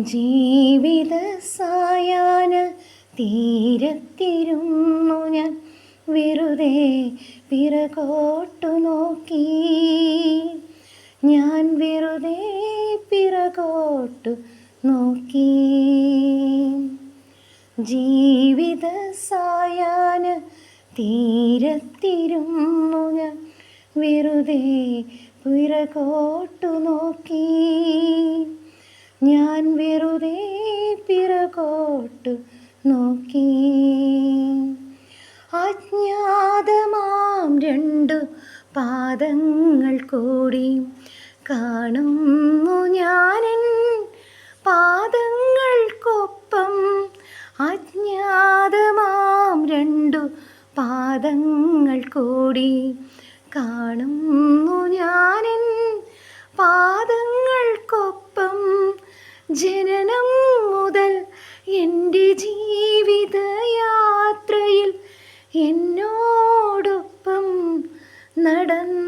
ജീവിത സായാഹ്ന തീരത്തിരുന്നു ഞാൻ വെറുതെ പിറകോട്ടു നോക്കി. ഞാൻ വെറുതെ പിറകോട്ടു നോക്കി. ജീവിത സായാഹ്ന തീരത്തിരുന്നു ഞാൻ വെറുതെ പിറകോട്ടു നോക്കി. ഞാൻ വെറുതെ പിറകോട്ടു നോക്കി. അജ്ഞാതമാം രണ്ടു പാദങ്ങൾ കൂടി കാണുന്നു ഞാനെൻ പാദങ്ങൾക്കൊപ്പം. അജ്ഞാതമാം രണ്ടു പാദങ്ങൾ കൂടി കാണുന്നു ഞാനെൻ പാദങ്ങൾക്കൊപ്പം. ജനനം മുതൽ എൻ്റെ ജീവിതയാത്രയിൽ എന്നോടൊപ്പം നടന്നു